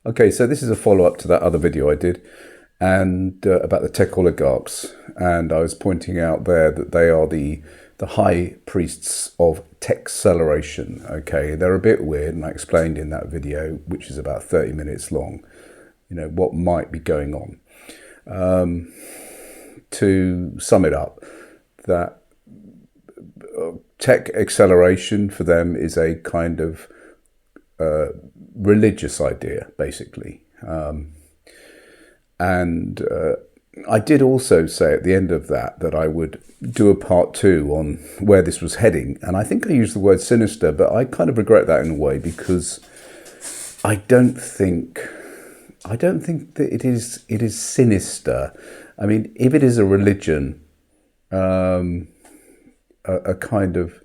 Okay, so this is a follow-up to that other video I did, and about the tech oligarchs, and I was pointing out there that they are the high priests of techceleration. Okay, they're a bit weird, and I explained in that video, which is about 30 minutes long, what might be going on. To sum it up, that tech acceleration for them is a kind of religious idea, basically. I did also say at the end of that I would do a part 2 on where this was heading, and I think I used the word sinister, but I kind of regret that in a way, because I don't think that it is sinister. I mean, if it is a religion, a kind of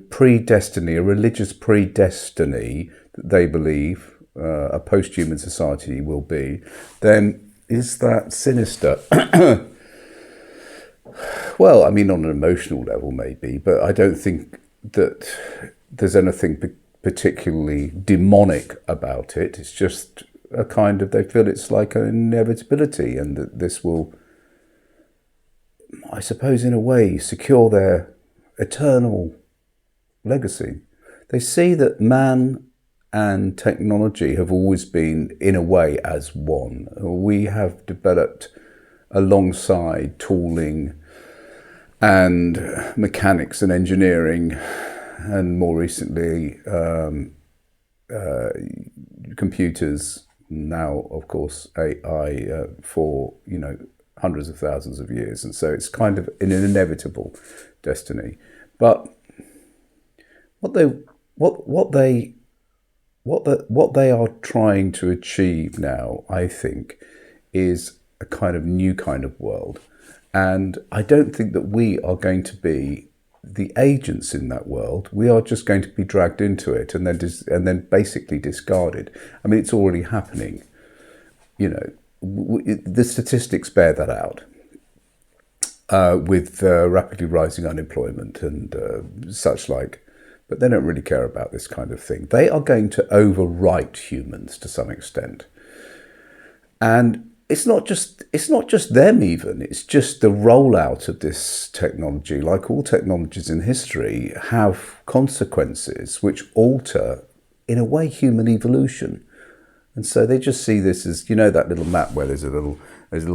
predestiny, a religious predestiny that they believe a post-human society will be, then is that sinister? Well, I mean, on an emotional level, maybe, but I don't think that there's anything particularly demonic about it. It's just a kind of, they feel it's like an inevitability, and that this will, I suppose, in a way, secure their eternal legacy. They see that man and technology have always been, in a way, as one. We have developed alongside tooling and mechanics and engineering, and more recently computers, now of course AI, for hundreds of thousands of years, and so it's kind of an inevitable destiny. But what they are trying to achieve now, I think, is a kind of new kind of world, and I don't think that we are going to be the agents in that world. We are just going to be dragged into it and then basically discarded. I mean, it's already happening. The statistics bear that out, with rapidly rising unemployment and such like. But they don't really care about this kind of thing. They are going to overwrite humans to some extent. And it's not just them even, it's just the rollout of this technology. Like all technologies in history, have consequences which alter, in a way, human evolution. And so they just see this as, that little map where there's a little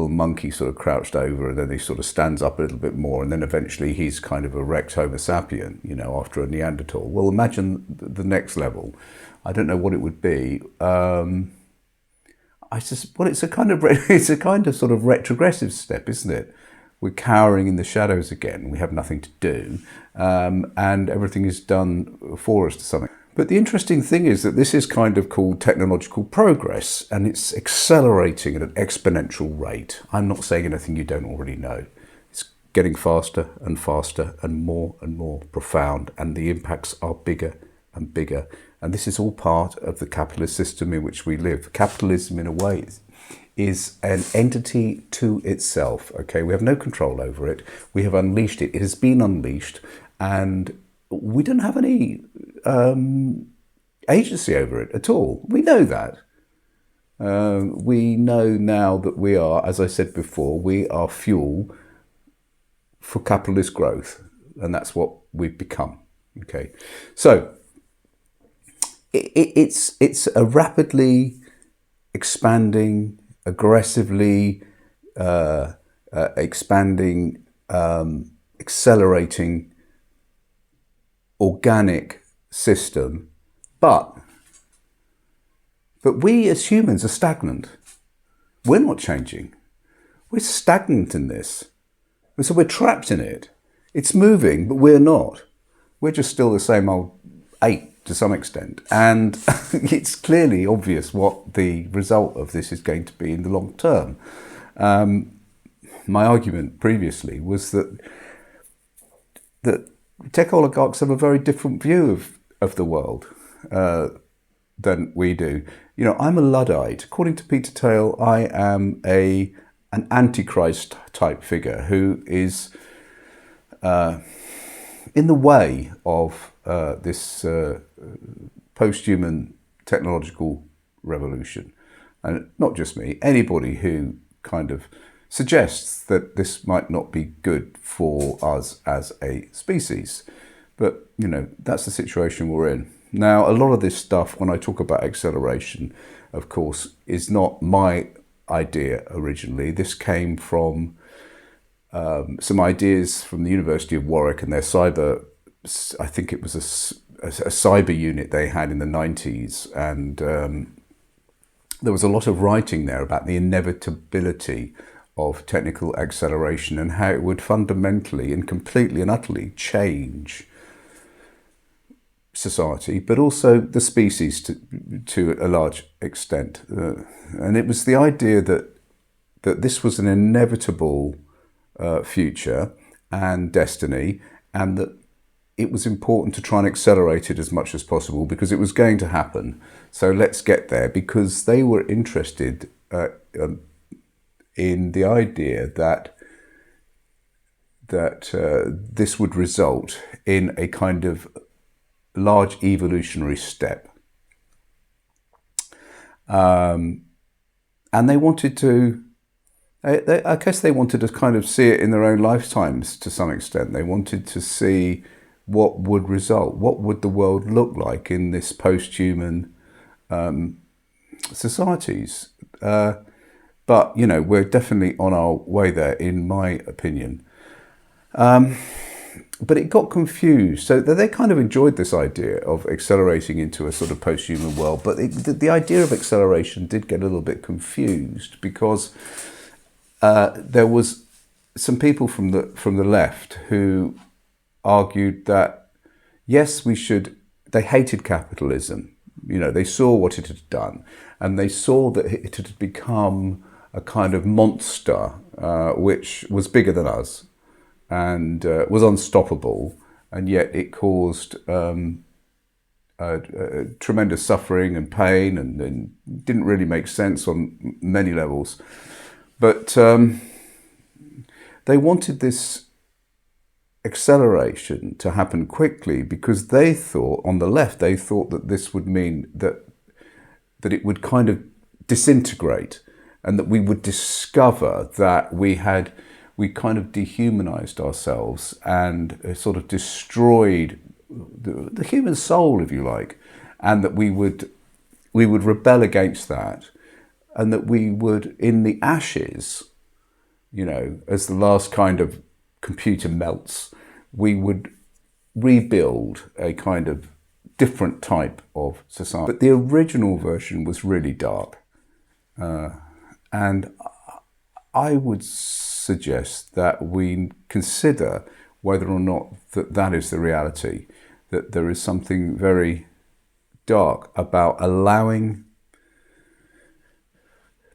monkey sort of crouched over, and then he sort of stands up a little bit more, and then eventually he's kind of erect Homo sapien, after a Neanderthal. Well, imagine the next level. I don't know what it would be. It's a kind of sort of retrogressive step, isn't it? We're cowering in the shadows again. We have nothing to do, and everything is done for us to some extent. But the interesting thing is that this is kind of called technological progress, and it's accelerating at an exponential rate. I'm not saying anything you don't already know. It's getting faster and faster and more profound, and the impacts are bigger and bigger. And this is all part of the capitalist system in which we live. Capitalism, in a way, is an entity to itself. Okay, we have no control over it. We have unleashed it. It has been unleashed, and we don't have any agency over it at all. We know that. We know now that we are, as I said before, we are fuel for capitalist growth, and that's what we've become. Okay, so it's a rapidly expanding, aggressively expanding, accelerating, organic system, but we as humans are stagnant. We're not changing. We're stagnant in this, and so we're trapped in it. It's moving, but we're not. We're just still the same old ape to some extent, and it's clearly obvious what the result of this is going to be in the long term. My argument previously was that tech oligarchs have a very different view of the world than we do. I'm a Luddite. According to Peter Thiel, I am an antichrist type figure who is in the way of this post-human technological revolution. And not just me, anybody who kind of suggests that this might not be good for us as a species. But, that's the situation we're in. Now, a lot of this stuff, when I talk about acceleration, of course, is not my idea originally. This came from some ideas from the University of Warwick and their cyber, I think it was a cyber unit they had in the 90s. And there was a lot of writing there about the inevitability of technical acceleration and how it would fundamentally and completely and utterly change society, but also the species to a large extent. And it was the idea that this was an inevitable future and destiny, and that it was important to try and accelerate it as much as possible because it was going to happen. So let's get there, because they were interested in the idea that this would result in a kind of large evolutionary step. And they wanted to, I guess they wanted to kind of see it in their own lifetimes to some extent. They wanted to see what would result, what would the world look like in this post-human societies. But, we're definitely on our way there, in my opinion. But it got confused. So they kind of enjoyed this idea of accelerating into a sort of post-human world. But the idea of acceleration did get a little bit confused because there was some people from the left who argued that, yes, they hated capitalism. They saw what it had done, and they saw that it had become a kind of monster which was bigger than us and was unstoppable, and yet it caused tremendous suffering and pain, and didn't really make sense on many levels. But they wanted this acceleration to happen quickly because they thought, on the left, they thought that this would mean that it would kind of disintegrate, and that we would discover that we kind of dehumanized ourselves and sort of destroyed the human soul, if you like, and that we would rebel against that, and that we would, in the ashes, as the last kind of computer melts, we would rebuild a kind of different type of society. But the original version was really dark. And I would suggest that we consider whether or not that is the reality, that there is something very dark about allowing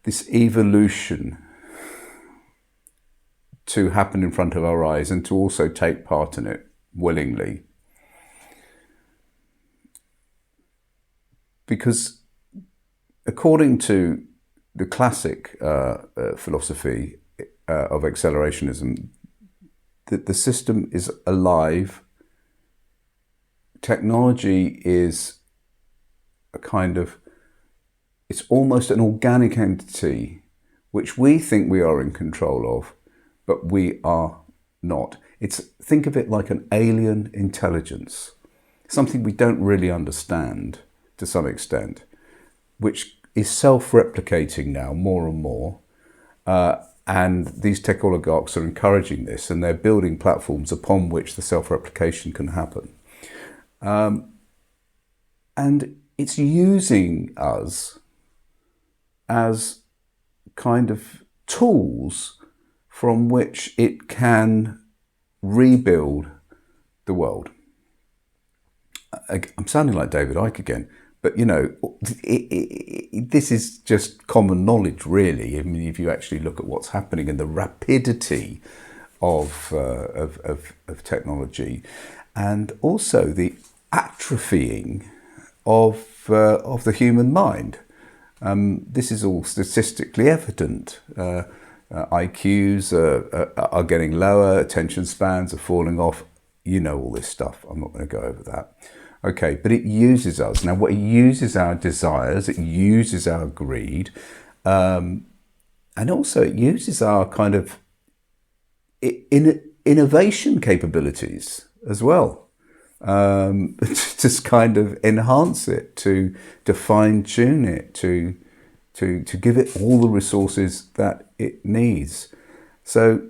this evolution to happen in front of our eyes and to also take part in it willingly. Because according to the classic philosophy of accelerationism, the system is alive. Technology is a kind of, it's almost an organic entity which we think we are in control of, but we are not. Think of it like an alien intelligence, something we don't really understand to some extent, which is self-replicating now more and more. And these tech oligarchs are encouraging this, and they're building platforms upon which the self-replication can happen. And it's using us as kind of tools from which it can rebuild the world. I'm sounding like David Icke again, but this is just common knowledge, really. I mean, if you actually look at what's happening and the rapidity of technology, and also the atrophying of the human mind. This is all statistically evident. IQs are getting lower, attention spans are falling off. All this stuff. I'm not going to go over that. Okay, but it uses us. Now, what it uses our desires, it uses our greed, and also it uses our kind of innovation capabilities as well, to just kind of enhance it, to fine tune it, to give it all the resources that it needs. So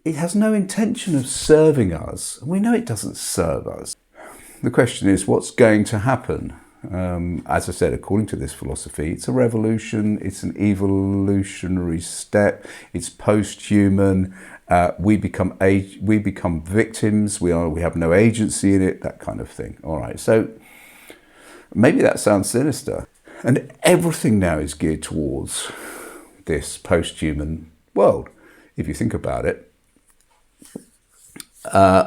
it has no intention of serving us. We know it doesn't serve us. The question is, what's going to happen? As I said, according to this philosophy, it's a revolution, it's an evolutionary step, it's post-human, we become victims, we have no agency in it, that kind of thing. All right, so maybe that sounds sinister. And everything now is geared towards this post-human world. If you think about it,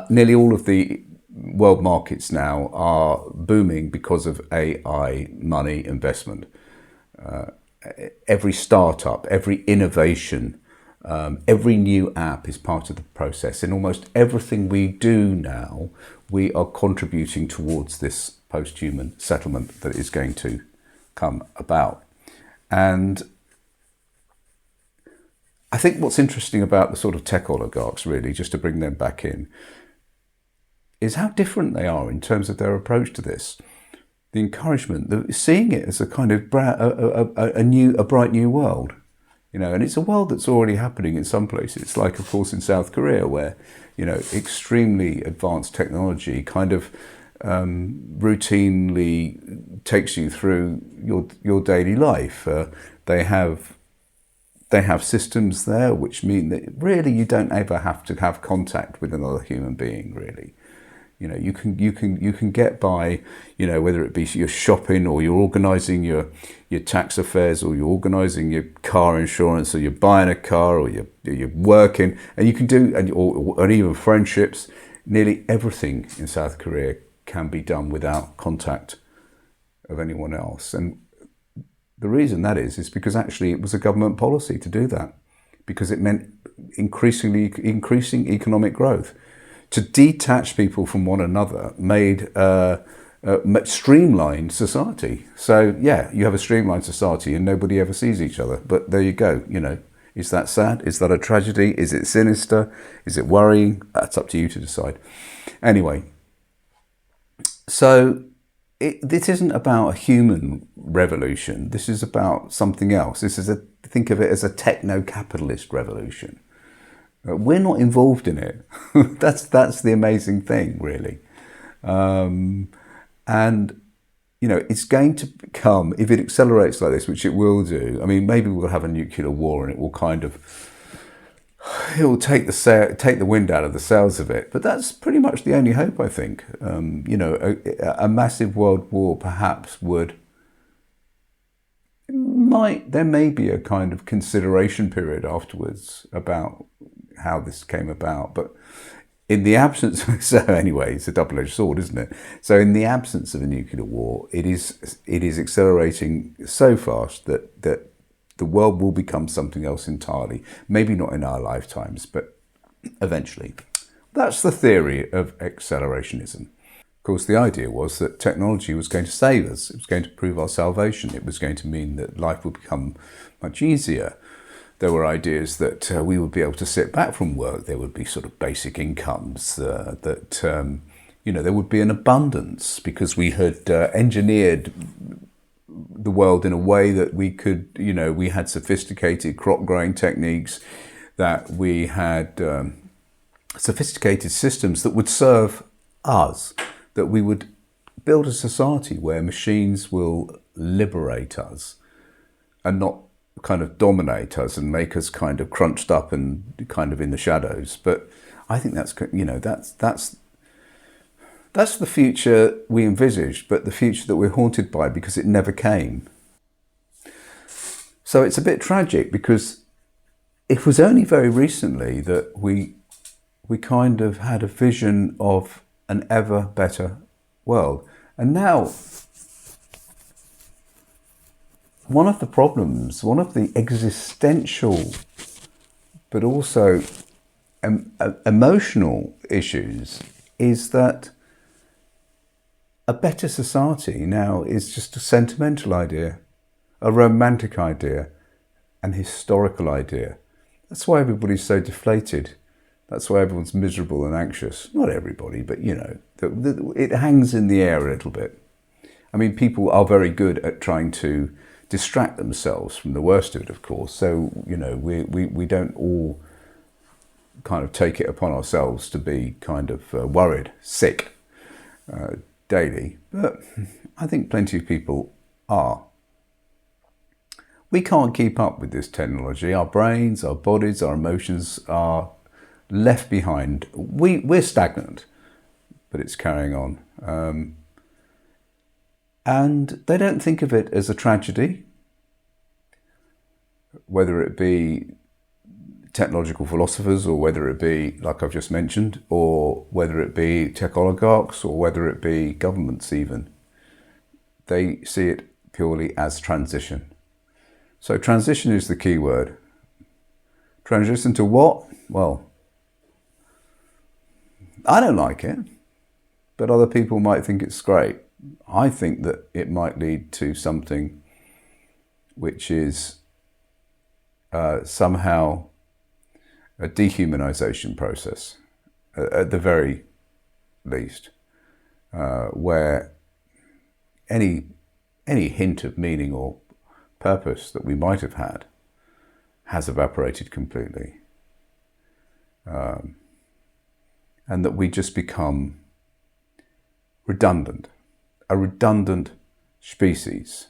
nearly all of the world markets now are booming because of AI money investment. Every startup, every innovation, every new app is part of the process. In almost everything we do now, we are contributing towards this post-human settlement that is going to come about. And I think what's interesting about the sort of tech oligarchs, really, just to bring them back in, is how different they are in terms of their approach to this. The encouragement, seeing it as a kind of a bright new world, and it's a world that's already happening in some places, like of course in South Korea, where extremely advanced technology kind of routinely takes you through your daily life. They have systems there which mean that really you don't ever have to have contact with another human being, really. You can get by, whether it be your shopping or you're organising your tax affairs or you're organising your car insurance or you're buying a car or you're working, and you can do, and even friendships. Nearly everything in South Korea can be done without contact of anyone else. And the reason that is because actually it was a government policy to do that, because it meant increasing economic growth. To detach people from one another made streamlined society. So yeah, you have a streamlined society and nobody ever sees each other. But there you go. Is that sad? Is that a tragedy? Is it sinister? Is it worrying? That's up to you to decide. Anyway, so this isn't about a human revolution. This is about something else. Think of it as a techno-capitalist revolution. We're not involved in it. That's the amazing thing, really. And it's going to become, if it accelerates like this, which it will do. I mean, maybe we'll have a nuclear war, and it will take the wind out of the sails of it. But that's pretty much the only hope, I think. A massive world war perhaps there may be a kind of consideration period afterwards about how this came about, but in the absence, so anyway, it's a double-edged sword, isn't it? So in the absence of a nuclear war, it is accelerating so fast that the world will become something else entirely. Maybe not in our lifetimes, but eventually. That's the theory of accelerationism. Of course, the idea was that technology was going to save us. It was going to prove our salvation. It was going to mean that life would become much easier. There were ideas that we would be able to sit back from work. There would be sort of basic incomes, that there would be an abundance because we had engineered the world in a way that we could, we had sophisticated crop growing techniques, that we had sophisticated systems that would serve us, that we would build a society where machines will liberate us and not kind of dominate us and make us kind of crunched up and kind of in the shadows. But I think that's the future we envisaged, but the future that we're haunted by because it never came. So it's a bit tragic because it was only very recently that we kind of had a vision of an ever better world. And now, one of the problems, one of the existential but also emotional issues is that a better society now is just a sentimental idea, a romantic idea, an historical idea. That's why everybody's so deflated. That's why everyone's miserable and anxious. Not everybody, but you know, it hangs in the air a little bit. I mean, people are very good at trying to distract themselves from the worst of it, of course. So, you know, we don't all kind of take it upon ourselves to be kind of worried, sick daily. But I think plenty of people are. We can't keep up with this technology. Our brains, our bodies, our emotions are left behind. We're stagnant, but it's carrying on. And they don't think of it as a tragedy, whether it be technological philosophers or whether it be, like I've just mentioned, or whether it be tech oligarchs or whether it be governments even. They see it purely as transition. So transition is the key word. Transition to what? Well, I don't like it, but other people might think it's great. I think that it might lead to something which is somehow a dehumanization process, at the very least, where any hint of meaning or purpose that we might have had has evaporated completely, and that we just become redundant, a redundant species.